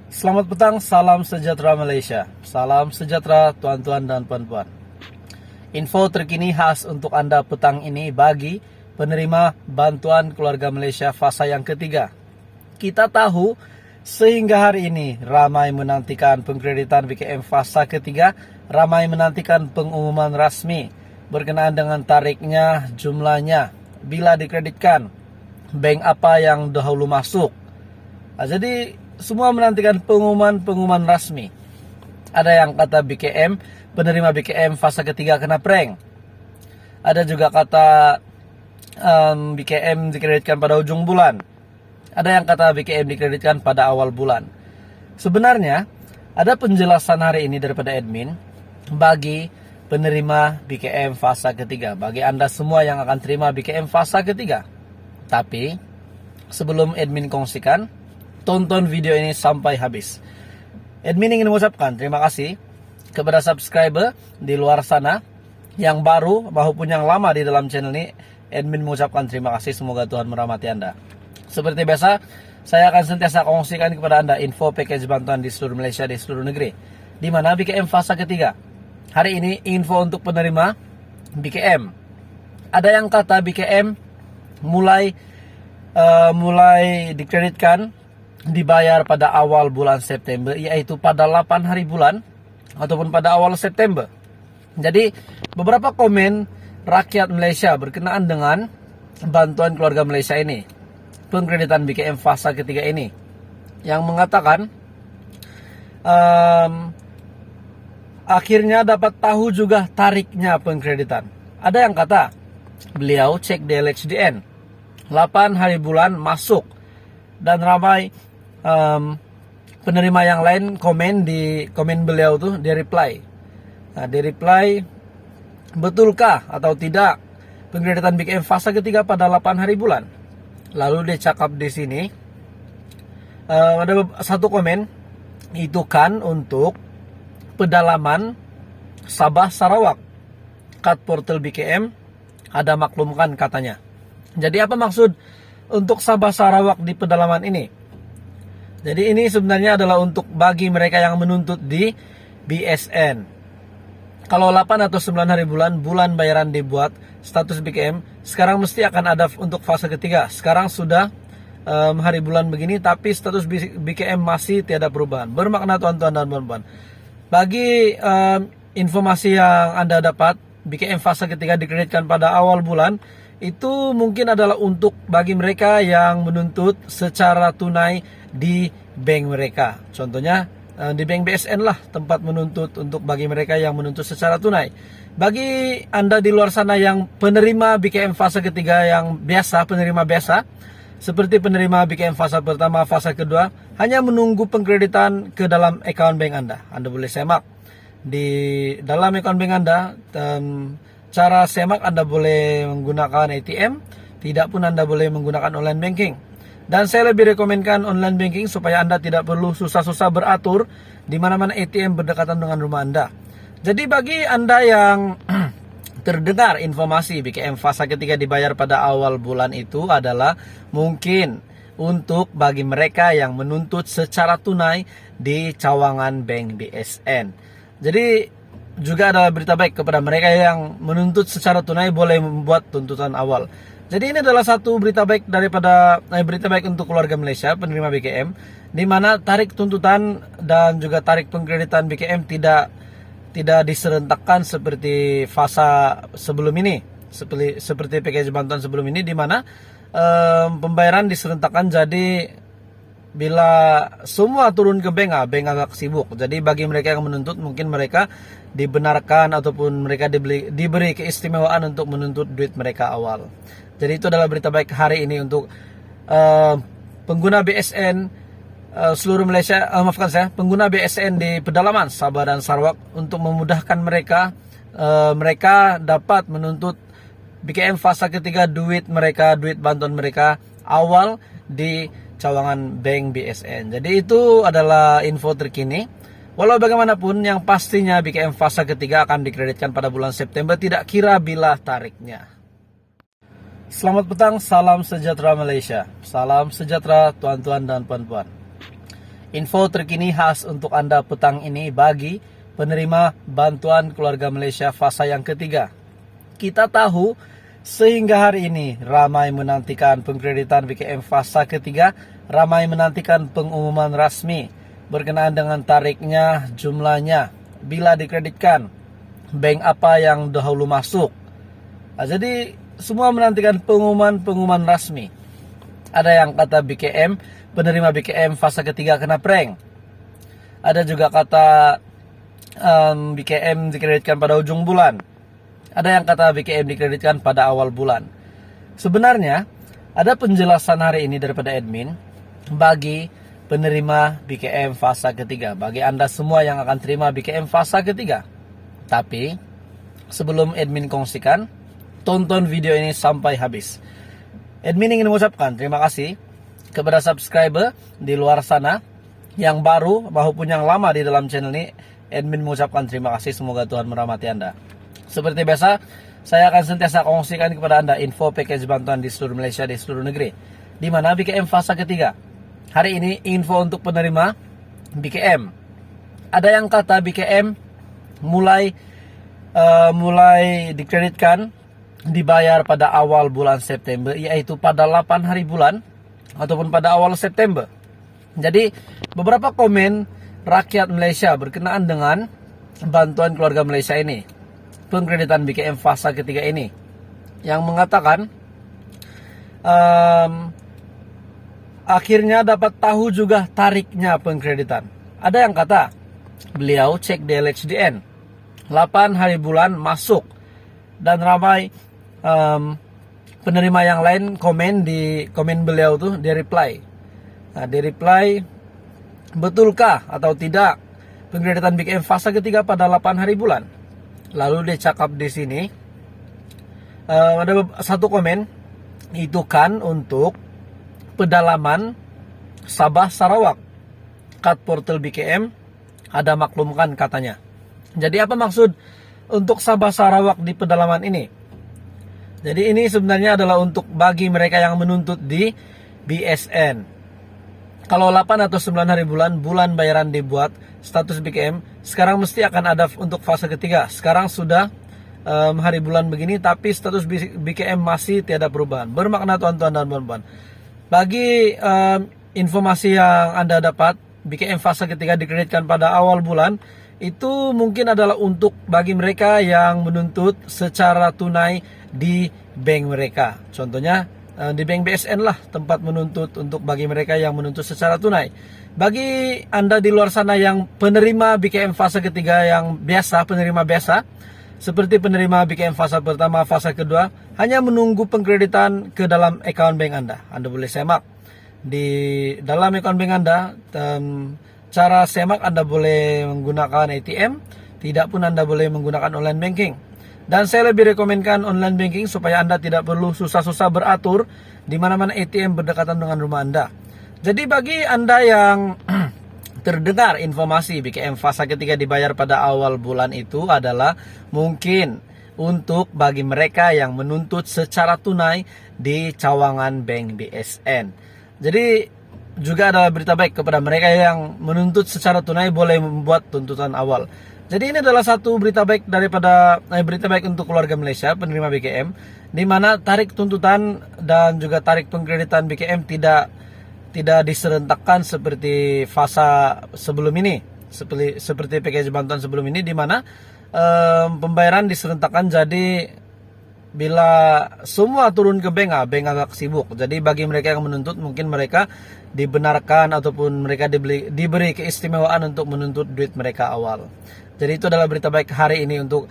Selamat petang, salam sejahtera Malaysia. Salam sejahtera tuan-tuan dan puan-puan. Info terkini khas untuk Anda petang ini bagi penerima bantuan keluarga Malaysia fasa yang ketiga. Kita tahu sehingga hari ini ramai menantikan pengkreditan BKM fasa ketiga, ramai menantikan pengumuman rasmi berkenaan dengan tariknya, jumlahnya, bila dikreditkan, bank apa yang dahulu masuk. Jadi semua menantikan pengumuman rasmi. Ada yang kata BKM, penerima BKM fase ketiga kena prank. Ada juga kata BKM dikreditkan pada ujung bulan. Ada yang kata BKM dikreditkan pada awal bulan. Sebenarnya ada penjelasan hari ini daripada admin bagi penerima BKM fase ketiga, bagi Anda semua yang akan terima BKM fase ketiga. Tapi sebelum admin kongsikan, tonton video ini sampai habis. Admin ingin mengucapkan terima kasih kepada subscriber di luar sana yang baru maupun yang lama di dalam channel ini. Admin mengucapkan terima kasih, semoga Tuhan merahmati Anda. Seperti biasa, saya akan sentiasa kongsikan kepada Anda info package bantuan di seluruh Malaysia, di seluruh negeri, di mana BKM fase ketiga. Hari ini info untuk penerima BKM. Ada yang kata BKM mulai dikreditkan, dibayar pada awal bulan September, yaitu pada 8 hari bulan ataupun pada awal September. Jadi beberapa komen rakyat Malaysia berkenaan dengan bantuan keluarga Malaysia ini, pengkreditan BKM fasa ketiga ini, yang mengatakan akhirnya dapat tahu juga tariknya pengkreditan. Ada yang kata beliau cek di LHDN 8 hari bulan masuk, dan ramai penerima yang lain komen di komen beliau tuh, di reply. Nah, di reply, betulkah atau tidak pengkreditan BKM fase ketiga pada 8 hari bulan? Lalu dia cakap di sini, ada satu komen, itu kan untuk pedalaman Sabah Sarawak. Kat portal BKM ada maklumkan katanya. Jadi apa maksud untuk Sabah Sarawak di pedalaman ini? Jadi ini sebenarnya adalah untuk bagi mereka yang menuntut di BSN. Kalau 8 atau 9 hari bulan bayaran dibuat, status BKM, sekarang mesti akan ada untuk fase ketiga. Sekarang sudah hari bulan begini, tapi status BKM masih tiada perubahan. Bermakna tuan-tuan dan puan-puan, bagi informasi yang Anda dapat, BKM fase ketiga dikreditkan pada awal bulan, itu mungkin adalah untuk bagi mereka yang menuntut secara tunai di bank mereka. Contohnya di bank BSN lah tempat menuntut untuk bagi mereka yang menuntut secara tunai. Bagi Anda di luar sana yang penerima BKM fase ketiga yang biasa, penerima biasa, seperti penerima BKM fase pertama, fase kedua, hanya menunggu pengkreditan ke dalam account bank Anda. Anda boleh semak di dalam account bank Anda. Cara semak, Anda boleh menggunakan ATM, tidak pun Anda boleh menggunakan online banking. Dan saya lebih rekomenkan online banking supaya Anda tidak perlu susah-susah beratur di mana-mana ATM berdekatan dengan rumah Anda. Jadi bagi Anda yang terdengar informasi BKM fase ketiga dibayar pada awal bulan, itu adalah mungkin untuk bagi mereka yang menuntut secara tunai di cawangan bank BSN. Jadi juga ada berita baik kepada mereka yang menuntut secara tunai, boleh membuat tuntutan awal. Jadi ini adalah satu berita baik daripada berita baik untuk keluarga Malaysia penerima BKM, di mana tarik tuntutan dan juga tarik pengkreditan BKM tidak diserentakkan seperti fasa sebelum ini, seperti package bantuan sebelum ini, di mana pembayaran diserentakkan. Jadi bila semua turun ke bank agak sibuk. Jadi bagi mereka yang menuntut, mungkin mereka dibenarkan ataupun mereka diberi keistimewaan untuk menuntut duit mereka awal. Jadi itu adalah berita baik hari ini untuk pengguna BSN seluruh Malaysia, pengguna BSN di pedalaman Sabah dan Sarawak, untuk memudahkan mereka dapat menuntut BKM fase ketiga duit bantuan mereka awal di cawangan bank BSN. Jadi itu adalah info terkini. Walau bagaimanapun, yang pastinya BKM fase ketiga akan dikreditkan pada bulan September, tidak kira bila tariknya. Selamat petang, salam sejahtera Malaysia. Salam sejahtera tuan-tuan dan puan-puan. Info terkini khas untuk Anda petang ini bagi penerima bantuan keluarga Malaysia fasa yang ketiga. Kita tahu sehingga hari ini ramai menantikan pengkreditan BKM fasa ketiga, ramai menantikan pengumuman rasmi berkenaan dengan tariknya, jumlahnya, bila dikreditkan, bank apa yang dahulu masuk. Jadi semua menantikan pengumuman rasmi. Ada yang kata BKM, penerima BKM fase ketiga kena prank. Ada juga kata BKM dikreditkan pada ujung bulan. Ada yang kata BKM dikreditkan pada awal bulan. Sebenarnya ada penjelasan hari ini daripada admin bagi penerima BKM fase ketiga, bagi Anda semua yang akan terima BKM fase ketiga. Tapi sebelum admin kongsikan, tonton video ini sampai habis. Admin ingin mengucapkan terima kasih kepada subscriber di luar sana yang baru maupun yang lama di dalam channel ini. Admin mengucapkan terima kasih, semoga Tuhan merahmati Anda. Seperti biasa, saya akan sentiasa kongsikan kepada Anda info package bantuan di seluruh Malaysia, di seluruh negeri, di mana BKM fase ketiga. Hari ini info untuk penerima BKM. Ada yang kata BKM mulai dikreditkan, dibayar pada awal bulan September, yaitu pada 8 hari bulan ataupun pada awal September. Jadi beberapa komen rakyat Malaysia berkenaan dengan bantuan keluarga Malaysia ini, pengkreditan BKM fase ketiga ini, yang mengatakan akhirnya dapat tahu juga tariknya pengkreditan. Ada yang kata beliau cek di LHDN 8 hari bulan masuk, dan ramai penerima yang lain komen di komen beliau tuh, dia reply. Nah, di reply, betulkah atau tidak pengkreditan BKM fase ketiga pada 8 hari bulan? Lalu dia cakap di sini, ada satu komen, itu kan untuk pedalaman Sabah Sarawak, kat portal BKM ada maklumkan katanya. Jadi apa maksud untuk Sabah Sarawak di pedalaman ini? Jadi ini sebenarnya adalah untuk bagi mereka yang menuntut di BSN. Kalau 8 atau 9 hari bulan bayaran dibuat, status BKM sekarang mesti akan ada untuk fase ketiga. Sekarang sudah hari bulan begini, tapi status BKM masih tiada perubahan. Bermakna tuan-tuan dan puan-puan, bagi informasi yang Anda dapat, BKM fase ketiga dikreditkan pada awal bulan, itu mungkin adalah untuk bagi mereka yang menuntut secara tunai di bank mereka. Contohnya di bank BSN lah tempat menuntut untuk bagi mereka yang menuntut secara tunai. Bagi Anda di luar sana yang penerima BKM fase ketiga yang biasa, penerima biasa, seperti penerima BKM fase pertama, fase kedua, hanya menunggu pengkreditan ke dalam account bank Anda. Anda boleh semak di dalam account bank Anda. Cara semak Anda boleh menggunakan ATM, tidak pun Anda boleh menggunakan online banking. Dan saya lebih rekomenkan online banking supaya Anda tidak perlu susah-susah beratur di mana-mana ATM berdekatan dengan rumah Anda. Jadi bagi Anda yang terdengar informasi BKM fase ketiga dibayar pada awal bulan, itu adalah mungkin untuk bagi mereka yang menuntut secara tunai di cawangan bank BSN. Jadi juga ada berita baik kepada mereka yang menuntut secara tunai, boleh membuat tuntutan awal. Jadi ini adalah satu berita baik daripada berita baik untuk keluarga Malaysia penerima BKM, di mana tarik tuntutan dan juga tarik pengkreditan BKM tidak diserentakkan seperti fasa sebelum ini, seperti package bantuan sebelum ini, di mana pembayaran diserentakkan. Jadi bila semua turun ke bank agak sibuk. Jadi bagi mereka yang menuntut, mungkin mereka dibenarkan ataupun mereka diberi keistimewaan untuk menuntut duit mereka awal. Jadi itu adalah berita baik hari ini untuk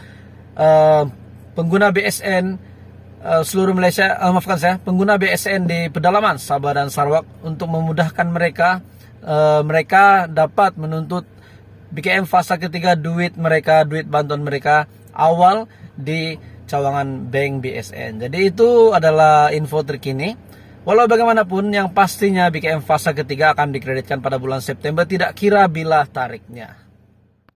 pengguna BSN seluruh Malaysia, pengguna BSN di pedalaman Sabah dan Sarawak, untuk memudahkan mereka dapat menuntut BKM fase ketiga duit bantuan mereka awal di cawangan bank BSN. Jadi itu adalah info terkini. Walau bagaimanapun, yang pastinya BKM fase ketiga akan dikreditkan pada bulan September, tidak kira bila tariknya.